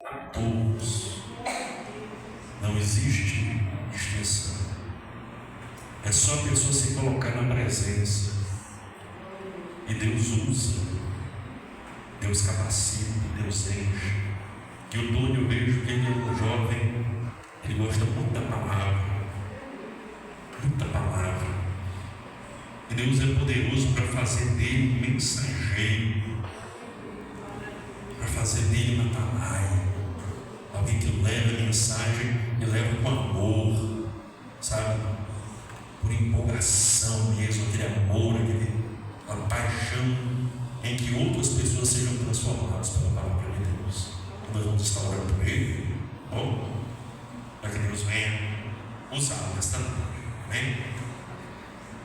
a todos. Não existe distinção. É só a pessoa se colocar na presença. E Deus usa, Deus capacita, Deus enche. E o Tônio, eu vejo que ele é um jovem, ele gosta muito da palavra. Muita palavra. E Deus é poderoso para fazer dele um mensageiro, para fazer dele uma talaia, alguém que leva a mensagem e leva com amor, sabe? Por empolgação mesmo, aquele amor, aquela paixão em que outras pessoas sejam transformadas pela palavra de Deus. Nós vamos estar orando por ele, bom? Para que Deus venha usá-lo nesta noite. Amém?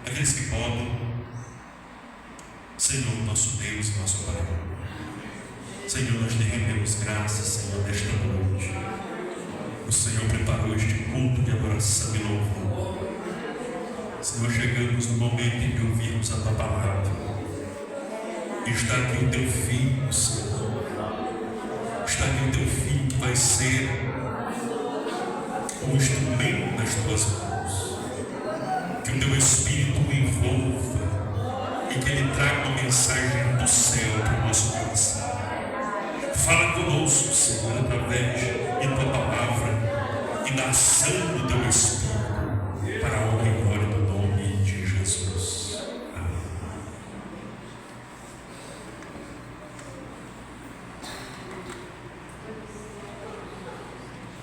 Aqueles que podem, Senhor, nosso Deus, nosso Pai. Senhor, nós te rendemos graças, Senhor, nesta noite. O Senhor preparou este culto de adoração e louvor. Senhor, chegamos no momento em que ouvirmos a tua palavra. E está aqui o teu filho, Senhor. Está aqui o teu filho que vai ser um instrumento nas tuas mãos. Que o teu Espírito o envolva e que ele traga uma mensagem do céu para o nosso coração. Fala conosco, Senhor, através de tua palavra e da ação do teu Espírito, para a honra e glória do nome de Jesus. Amém.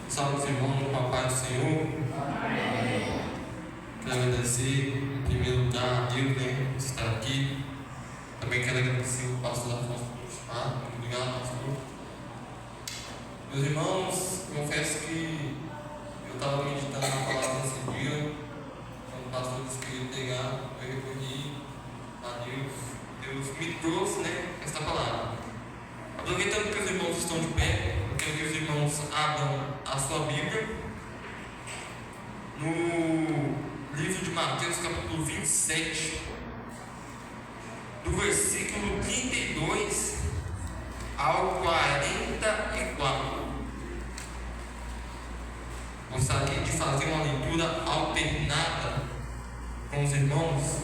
Salve, irmão, com a paz do Senhor. Quero agradecer, em primeiro lugar, a Deus, por estar aqui. Também quero agradecer o pastor Afonso por chamar. Muito obrigado, pastor. Meus irmãos, confesso que eu estava meditando na palavra nesse dia. Quando o pastor disse que ia pegar, eu recorri a Deus. Deus me trouxe, esta palavra. Aproveitando que os irmãos estão de pé, eu quero que os irmãos abram a sua Bíblia no livro de Mateus, capítulo 27, do versículo 32 ao 44. Gostaria de fazer uma leitura alternada com os irmãos.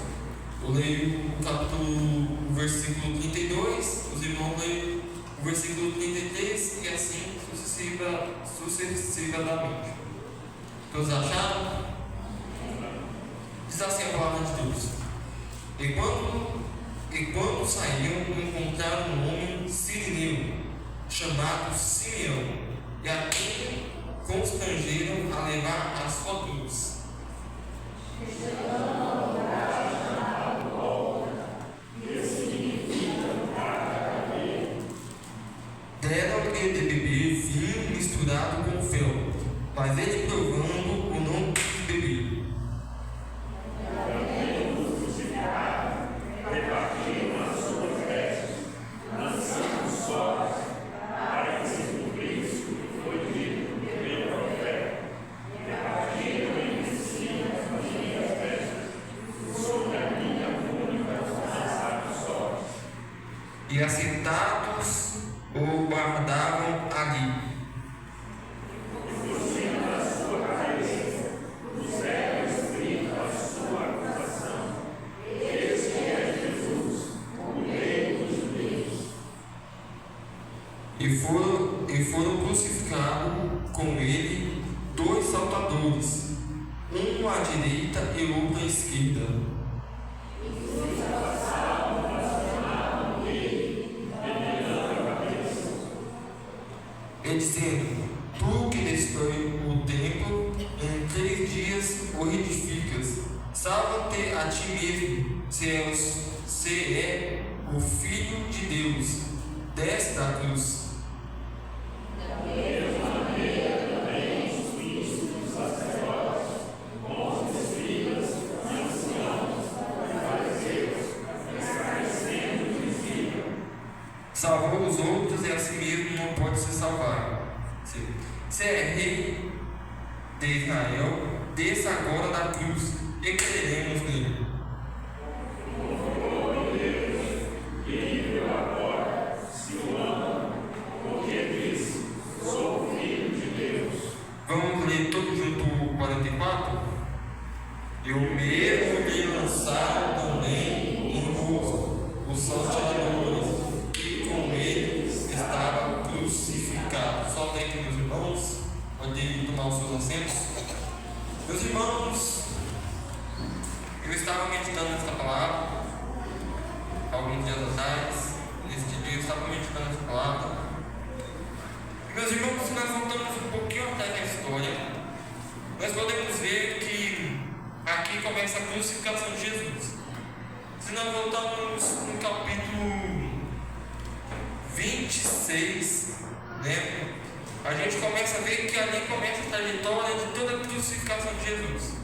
Eu leio o versículo 32, os irmãos leem o versículo 33 e assim sucessivamente. Todos acharam? Diz assim a palavra de Deus: E quando saíram, encontraram um homem sirineu, chamado Simeão, e a quem constrangeram a levar a sua cruz. Deram-lhe de beber vinho misturado com fel, mas ele, provando, o não quis beber. E assentados o guardavam ali. E foram crucificados com ele 2 saltadores, um à direita e outro à esquerda. E dizendo: Tu que destrói o templo, em 3 dias o edificas, salva-te a ti mesmo, se é o Filho de Deus, desce da cruz. Salvou os outros e a si mesmo não pode se salvar. Se é rei de Israel, desça agora da cruz e creremos nele. Livre agora, se o ama, porque diz: sou Vamos ler todo junto o 44? Eu mesmo lhe lançaram também em rosto os salteadores, e com ele estava crucificado. Só tem aqui, meus irmãos, pode tomar os seus assentos. Meus irmãos, eu estava meditando nessa palavra alguns dias atrás. Neste dia eu estava meditando nessa palavra. Meus irmãos, se nós voltamos um pouquinho atrás na história, nós podemos ver que aqui começa a crucificação de Jesus. Se nós voltamos no capítulo 26, né, a gente começa a ver que ali começa a trajetória de toda a crucificação de Jesus.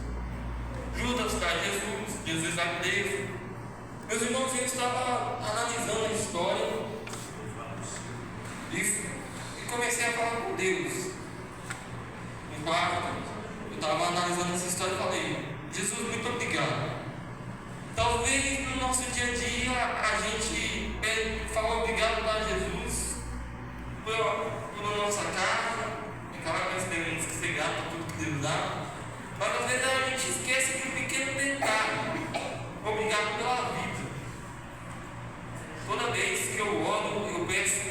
Judas traz Jesus, Jesus vai preso. Meus irmãos, eu estava analisando a história e comecei a falar com Deus. No quarto, eu estava analisando essa história e falei: Jesus, muito obrigado. Talvez no nosso dia a dia a gente fala obrigado para Jesus pela nossa casa. É claro que nós temos que ser gratos por tudo que Deus dá, mas às vezes a gente esquece de um pequeno detalhe: obrigado pela vida. Toda vez que eu oro, eu peço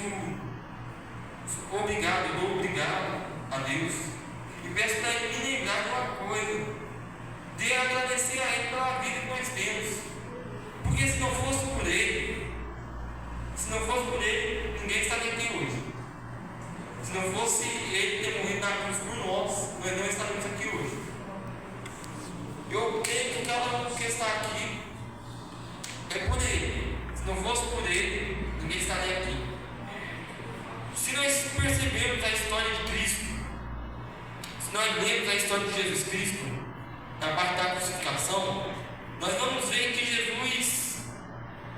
obrigado, eu dou obrigado a Deus e peço para Ele me lembrar de uma coisa, de agradecer a Ele pela vida que nós temos, porque se não fosse por Ele, ninguém estaria aqui hoje. Se não fosse Ele ter morrido na cruz por nós, nós não estaríamos aqui hoje. Eu creio que cada um que está aqui é por Ele. Se não fosse por Ele, ninguém estaria aqui. Se nós percebermos a história de Cristo, se nós lemos a história de Jesus Cristo, na parte da crucificação, nós vamos ver que Jesus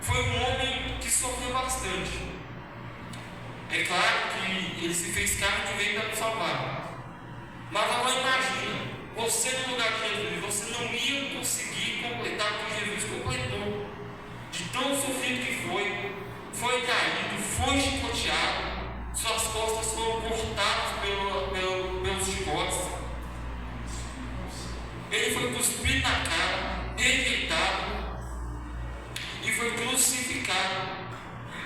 foi um homem que sofreu bastante. É claro que ele se fez carne e veio para nos salvar. Mas agora imagina, você no lugar de Jesus, você não ia conseguir completar o que Jesus completou. De tão sofrido que foi traído, foi chicoteado, suas costas foram cortadas pelos chicotes. Ele foi cuspido na cara, rejeitado e foi crucificado.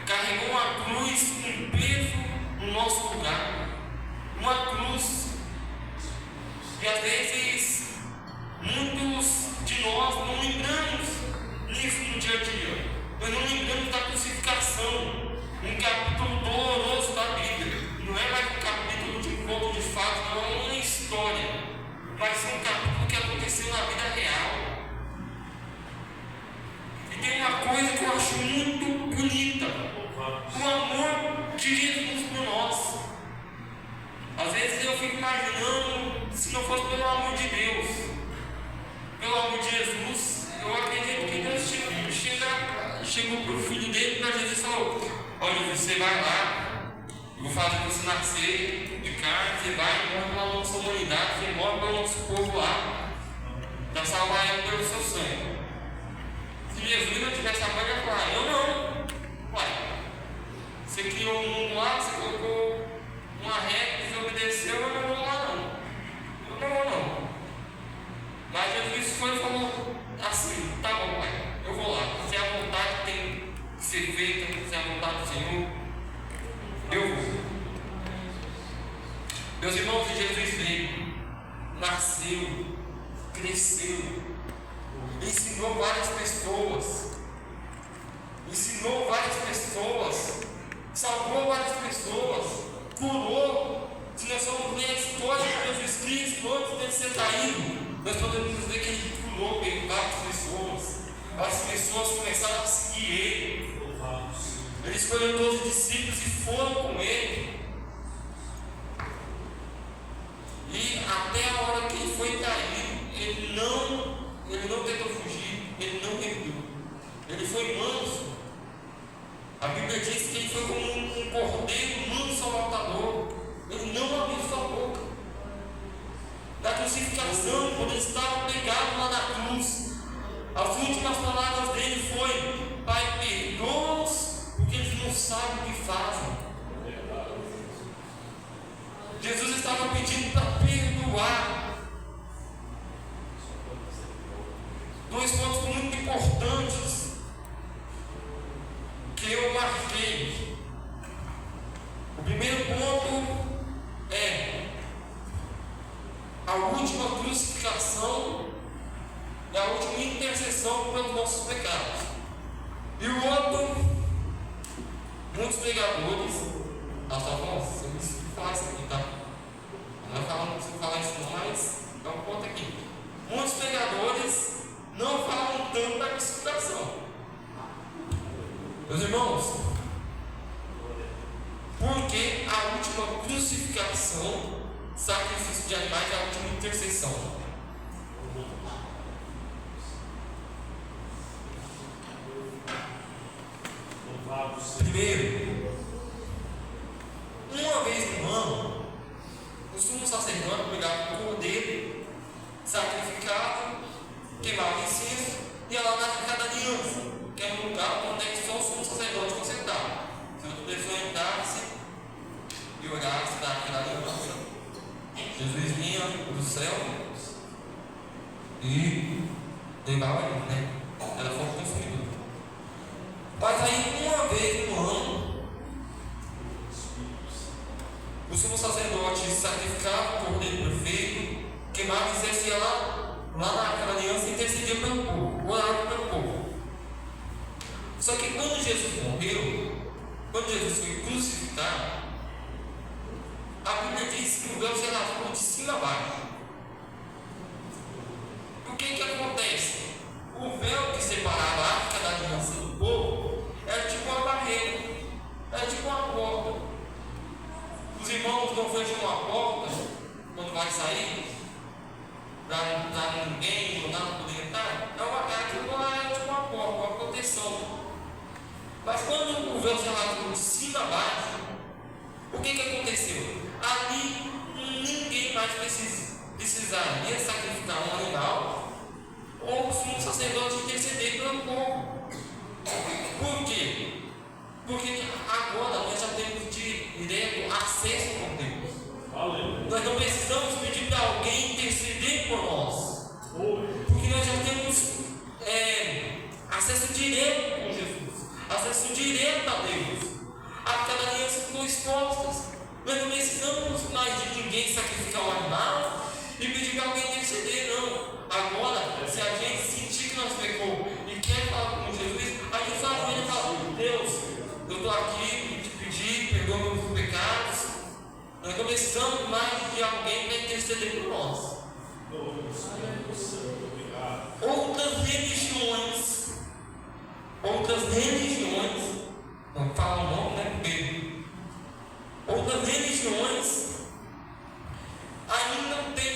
Carregou uma cruz, um peso no nosso lugar. Uma cruz. E às vezes, muitos de nós não lembramos nisso no dia a dia. Nós não lembramos da crucificação. Um capítulo doloroso da Bíblia. Não é mais um capítulo de um conto de fatos, não é uma história, mas é um capítulo que aconteceu na vida real. E tem uma coisa que eu acho muito bonita: o amor de Jesus por nós. Às vezes eu fico imaginando, se não fosse pelo amor de Deus, pelo amor de Jesus, eu acredito que Deus chegou para o filho dele, para Jesus e falou: olha, você vai lá, eu vou fazer você nascer de carne, você vai e morre pela nossa humanidade, você morre pelo nosso povo lá, para salvar ele pelo seu sangue. Se Jesus não tivesse amor, ele ia falar: eu não. Ué, você criou um mundo lá, você colocou uma regra, desobedeceu, eu não vou lá não. Eu não vou não. Mas Jesus foi e falou assim: tá bom, pai, eu vou lá. Se a vontade tem que ser feita, se a vontade do Senhor, eu vou. Meus irmãos, Jesus veio, nasceu, cresceu, ensinou várias pessoas, salvou várias pessoas, curou. Se nós formos ler a história de Jesus Cristo, antes dele ser traído, nós podemos ver que ele curou várias pessoas. As pessoas começaram a seguir ele. Ele escolheu 12 discípulos e foram com ele. E até a hora que ele foi traído, ele não tentou fugir, ele não revidou. Ele foi manso. A Bíblia diz que ele foi como um cordeiro manso ao matador. Ele não abriu sua boca. Na crucificação, quando ele estava pegado lá na cruz, as últimas palavras dele foi: Pai, perdoa-os, porque eles não sabem o que fazem. Jesus estava pedindo para perdoar pontuar dois pontos muito importantes que eu marquei. O primeiro ponto é a última crucificação e a última intercessão pelos nossos pecados. E o outro, muitos pregadores, você me falar isso aqui, tá? Não preciso falar isso não, mas dá um ponto aqui. Muitos pregadores não falam tanto da crucificação. Meus irmãos, porque a última crucificação, sacrifício de animais, é a última intercessão. Primeiro, uma vez no ano, o sumo sacerdote pegava o cordeiro sacrificado, queimava incenso e ia lá na arca da aliança, que era um lugar onde é que só o sumo sacerdote consertava. Se outra pessoa entrasse e olhasse da arca da aliança, Jesus vinha do céu e levava ele, né? Era fogo consumidor. Mas aí, uma vez no ano, o sumo sacerdote sacrificava o cordeiro perfeito, queimava incenso e ia lá na arca da aliança e intercedia pelo povo, orava pelo povo. Só que quando Jesus morreu, quando Jesus foi crucificado, a Bíblia diz que o véu se rasgou de cima a baixo. O que acontece? O véu que separava a arca da aliança do povo era tipo uma barreira, era tipo uma porta. Os irmãos não fecham uma porta quando vai sair, para ninguém ou nada poder entrar. Aquilo lá é tipo uma porta, uma proteção. Mas quando o véu se rasgou de cima a baixo, o que aconteceu? Ali ninguém mais precisaria sacrificar um animal ou o sumo sacerdote interceder pelo povo. Por quê? Porque agora nós já temos direto acesso com Deus. Nós não precisamos pedir para alguém interceder por nós, porque nós já temos acesso direto com Jesus, acesso direto a Deus. Aquela aliança ficou exposta. Nós não precisamos mais de ninguém sacrificar um animal e pedir para alguém interceder, não. Agora, se a gente sentir que nós pecou e quer falar com Jesus, a gente só ajoelha e fala: Deus, eu estou aqui te pedir, perdoa meus pecados. Nós não precisamos mais de alguém para interceder por nós. Outras religiões, não fala o nome, né? Outras religiões ainda não têm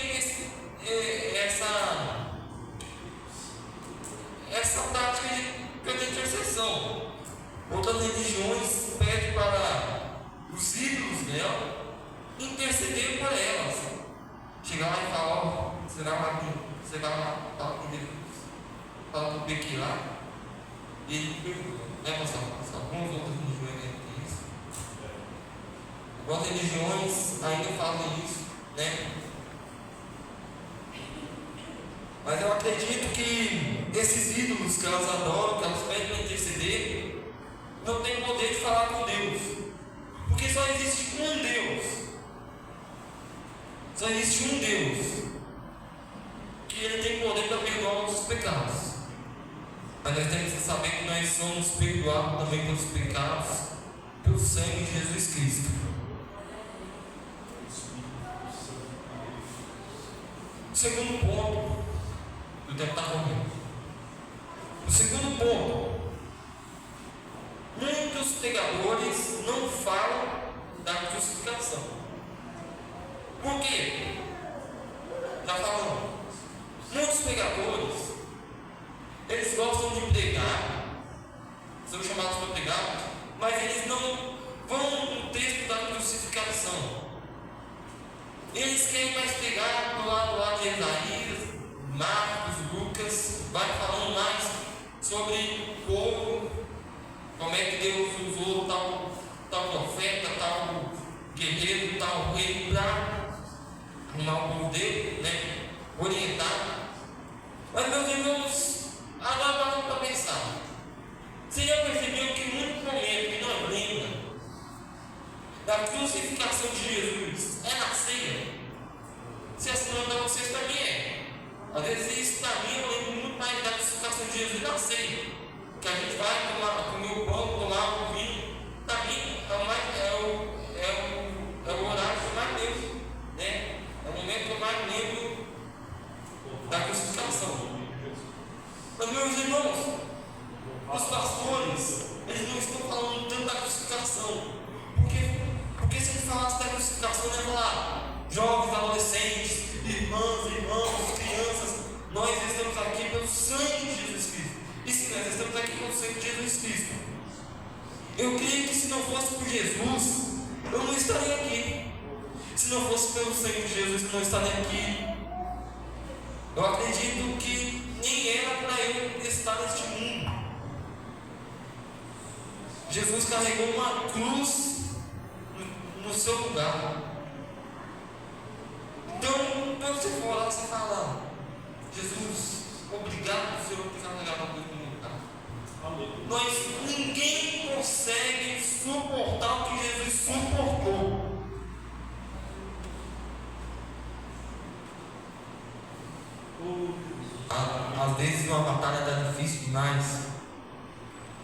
essa tática de intercessão. Outras religiões pedem para os ídolos dela interceder por elas. Chegar lá e falar: você vai lá, fala com Deus, fala com o Pequi lá, e ele pergunta, né, pastor? Algumas outras religiões têm isso. Algumas religiões ainda fazem isso, né? Mas eu acredito que esses ídolos que elas adoram, que elas pedem para interceder, não tem poder de falar com Deus, porque só existe um Deus. Só existe um Deus que Ele tem poder para perdoar nossos pecados. Mas nós temos que saber que nós somos perdoados também pelos pecados pelo sangue de Jesus Cristo. O segundo ponto, o tempo está correndo. O segundo ponto: muitos pregadores não falam da crucificação. Por quê? Já falamos. Muitos pregadores, eles gostam de pregar, são chamados para pregar, mas eles não vão no texto da crucificação. Eles querem mais pregar do lado de Isaías, Marcos, Lucas, vai falando mais sobre o povo, como é que Deus usou tal profeta, tal guerreiro, tal rei para arrumar o povo dele. Mas, meus irmãos, agora vamos para pensar. Você já percebeu que em muito momento que nós lembra da crucificação de Jesus é na ceia? Se assim não para vocês, também é. Às vezes isso para mim eu lembro muito mais da crucificação de Jesus na ceia. Que a gente vai comer o pão, tomar o vinho. Para mim é o horário que eu mais lembro, né? É o momento que eu mais lembro da crucificação. Mas, meus irmãos, os pastores, eles não estão falando tanto da crucificação. Porque se ele falasse da crucificação, ele ia falar: jovens, adolescentes, irmãos, crianças, nós estamos aqui pelo sangue de Jesus Cristo. E se nós estamos aqui pelo sangue de Jesus Cristo, eu creio que se não fosse por Jesus, eu não estaria aqui. Se não fosse pelo sangue de Jesus, eu não estaria aqui. Eu acredito que nem era para eu estar neste mundo. Jesus carregou uma cruz no seu lugar. Então, quando você for lá, você fala: Jesus, obrigado, Senhor, por carregar uma cruz no meu lugar. Ninguém consegue suportar o que Jesus suportou. Às vezes uma batalha está difícil demais.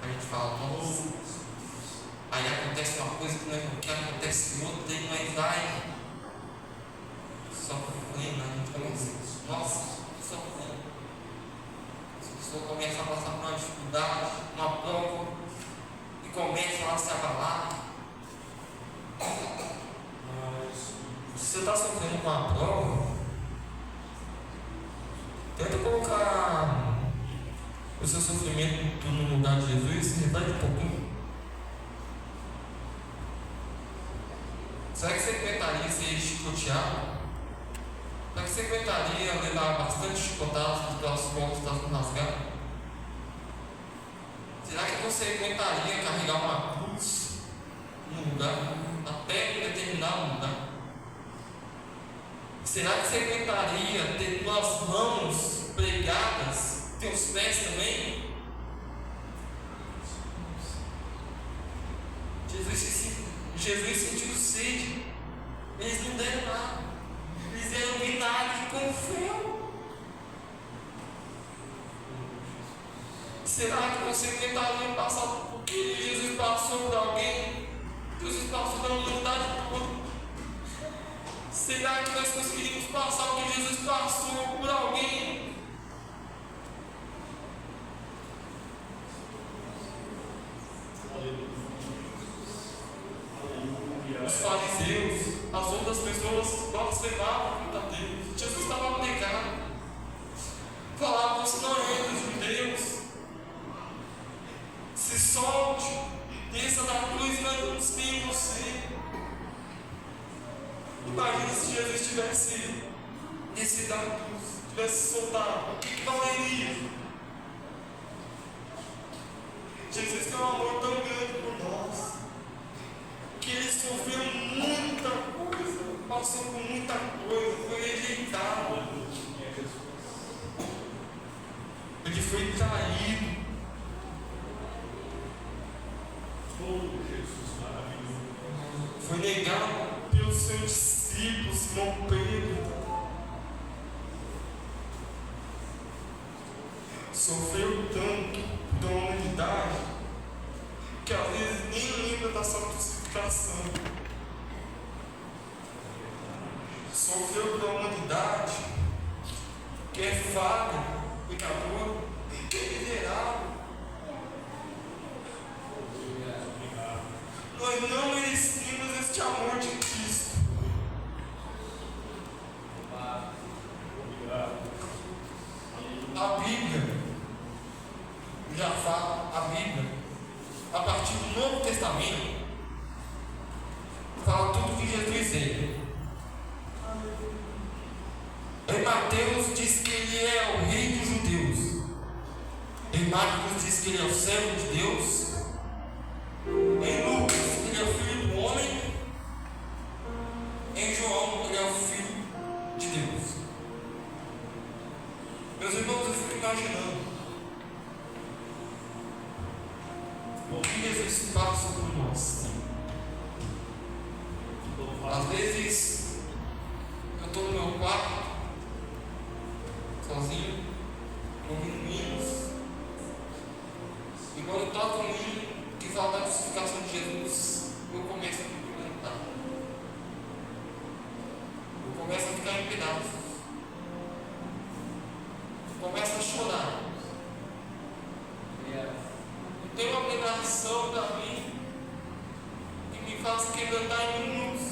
A gente fala: nossa. Aí acontece uma coisa que não é o que acontece outra, e nós vai sofrendo. A gente começa: nossa, sofrendo. A pessoa começa a passar por uma dificuldade, uma prova, e começa a se abalar. Se você está sofrendo com uma prova, tenta colocar o seu sofrimento no lugar de Jesus e se reflete um pouquinho. Será que você aguentaria ser chicoteado? Será que você aguentaria levar bastante chicotadas para os próximos pontos da rasgar? Será que você aguentaria carregar uma cruz num lugar, até em determinado lugar? Será que você aguentaria ter tuas mãos pregadas, teus pés também? Jesus sentiu sede. Eles não deram nada. Eles deram vinagre com fel. Será que você tentaria passar por que Jesus passou para alguém? Jesus passou pela humanidade toda. Será que nós conseguiríamos passar o que Jesus passou por alguém? Os fariseus, as outras pessoas blasfemavam contra Deus. Jesus estava negado. Falava: você não é dos judeus. Se solte, desça da cruz e nós vamos ter você. Imagina se Jesus tivesse descido da cruz, tivesse soltado. O que valeria? Jesus tem um amor tão grande por nós, que ele sofreu muita coisa, passou por muita coisa, foi rejeitado, ele foi traído. Foi negado pelos seus discípulos, Simão Pedro. Sofreu tanto da humanidade que às vezes nem lembra da sua crucificação. Sofreu da humanidade que é falha, pecador, que é miserável. Nós não merecemos este amor de Cristo. A Bíblia já fala, a partir do Novo Testamento, fala tudo que Jesus é. Em Mateus diz que ele é o rei dos judeus. Em Marcos diz que ele é o servo de Deus. Em Lucas ele é o filho do homem. Em João ele é o filho de Deus. Meus irmãos, imaginando o que Jesus passa por nós. Às vezes eu estou no meu quarto, sozinho, ouvindo hinos, e quando toco um hino que fala da crucificação de Jesus, eu começo a me lamentar. Eu começo a ficar em pedaços. Começa a chorar. Tem uma pregação da mim que me faz quebrantar em minutos.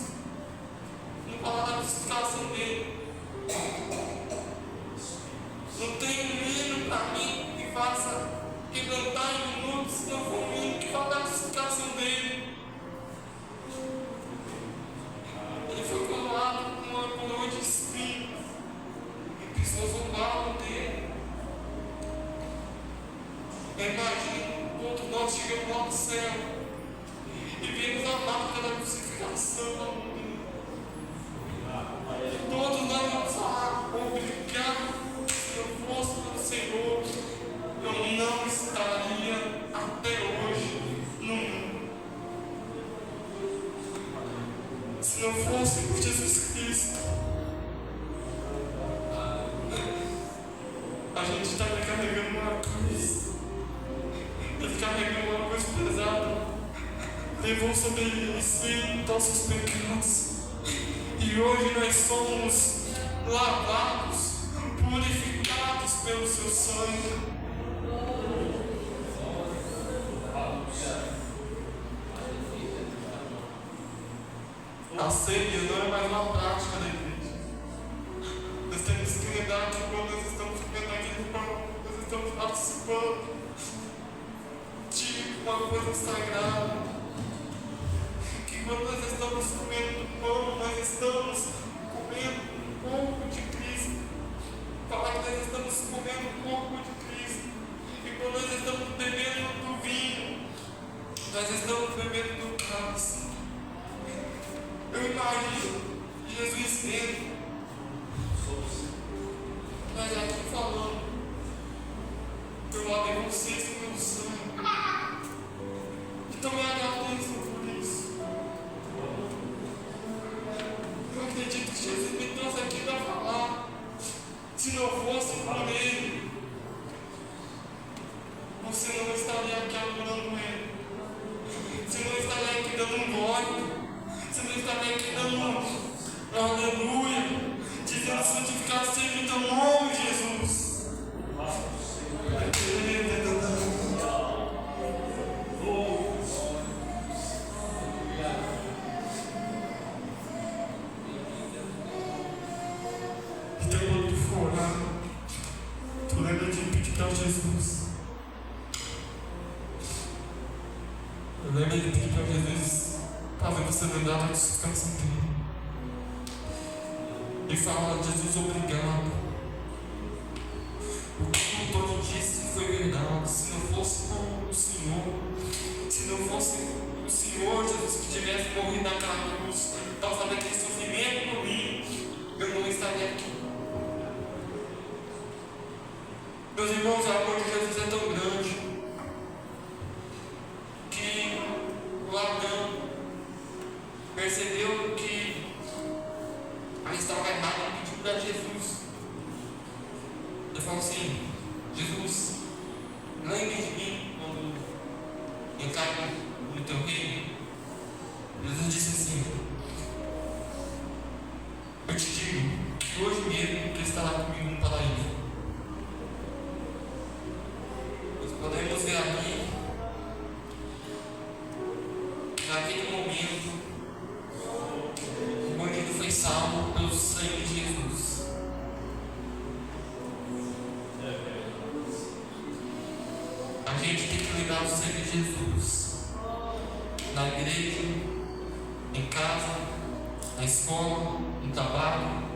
Não fala da crucificação dele. Não tem um hino para mim que faça quebrantar em minutos, se não for um hino que fala da crucificação dele. Ele foi coroado com uma coroa de espinhos e pessoas zombaram dele. Eu imagino quando nós chegamos lá no céu e vemos a marca da crucificação. Todos nós vamos falar: obrigado, se eu fosse pelo Senhor, eu não estaria até hoje no mundo. Se não fosse por Jesus Cristo, a gente estaria carregando uma cruz. Ele carregou uma cruz pesada, levou sobre si nossos pecados, e hoje nós somos lavados, purificados pelo seu sangue. A ceia não é mais uma prática da igreja. Nós temos que lembrar que quando nós estamos comendo aquele pão, nós estamos participando de uma coisa sagrada. Que quando nós estamos comendo pão, nós estamos comendo o corpo de Cristo. Fala que nós estamos comendo o corpo de Cristo. E quando nós estamos bebendo do vinho, nós estamos bebendo do cálice. Eu imagino Jesus vendo, mas aqui falando, eu lavei vocês com meu sangue. Então eu agradeço por isso. Eu acredito que Jesus me trouxe aqui para falar. Se não fosse por Ele, você não estaria aqui adorando Ele. Você não estaria aqui dando um glória. Você não estaria aqui dando aleluia, dizendo: santificado seja o teu nome, Jesus. Então, quando tu for orar, tu lembra de pedir para Jesus. Lembra de pedir para Jesus fazer você lembrar da crucificação dele. E fala: Jesus, obrigado. O que o Tony disse foi verdade. Se não fosse por o Senhor, se não fosse o Senhor, Jesus, que tivesse morrido naquela cruz, causando aquele sofrimento por mim, eu não estaria aqui. Meus irmãos, o amor de Jesus é tão grande que o ladrão percebeu que ele estava errado e pediu para Jesus. Ele falou assim: Jesus, lembre de mim quando entrar no teu reino. Jesus disse assim: eu te digo que hoje mesmo tu estará comigo no paraíso. Nós podemos ver aqui, naquele momento, o bandido foi salvo pelo sangue de Jesus. A gente tem que lembrar do sangue de Jesus na igreja, em casa, na escola, no trabalho.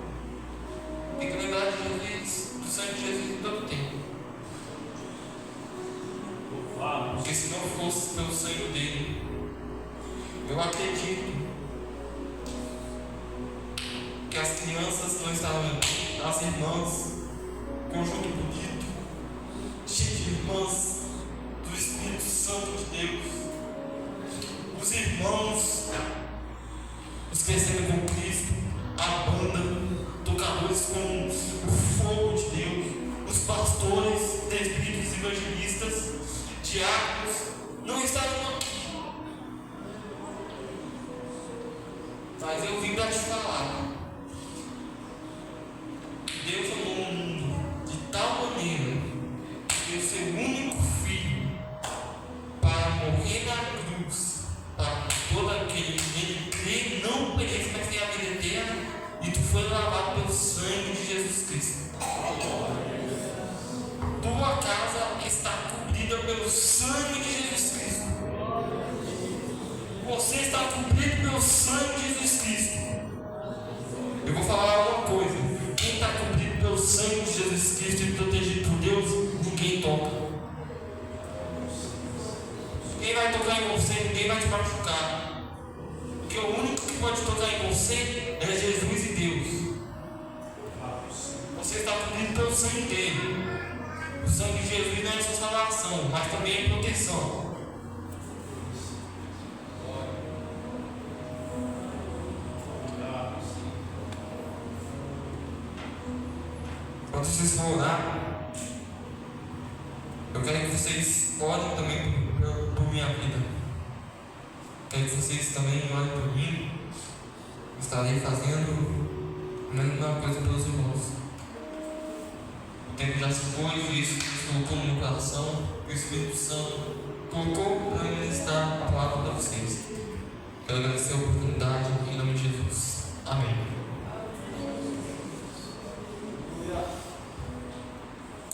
Tem que lembrar de Jesus, do sangue de Jesus em todo tempo. Porque se não fosse pelo sangue dele, eu acredito que as crianças que não estavam, as irmãs, conjunto bonito, irmãs do Espírito Santo de Deus, os irmãos, os que recebem com Cristo, a banda, tocadores com o fogo de Deus, os pastores, presbíteros, evangelistas, diáconos, não estarão aqui. Mas eu vim para te falar. Deus amou o mundo de tal maneira que deu seu único filho para morrer na cruz, para que todo aquele que nele crê não pereça, mas tenha a vida eterna, e tu foi lavado pelo sangue de Jesus Cristo. Tua casa está cobrida pelo sangue de Jesus Cristo. Você está cobrido pelo sangue de Jesus Cristo. Eu vou falar uma coisa: quem está cobrido pelo sangue de Jesus Cristo e protegido por Deus, ninguém toca. Quem vai tocar em você, ninguém vai te machucar. Porque o único que pode tocar em você é Jesus e Deus. Você está cobrido pelo sangue dele. O sangue de Jesus não é sua salvação, mas também é proteção. Quando vocês for orar, eu quero que vocês orem também por minha vida. Quero que vocês também orem por mim. Estarei fazendo a mesma coisa pelos irmãos. O tempo já se foi, isso colocou no meu coração, o Espírito Santo colocou para ministrar a palavra para vocês. Quero agradecer a oportunidade em nome de Jesus. Amém.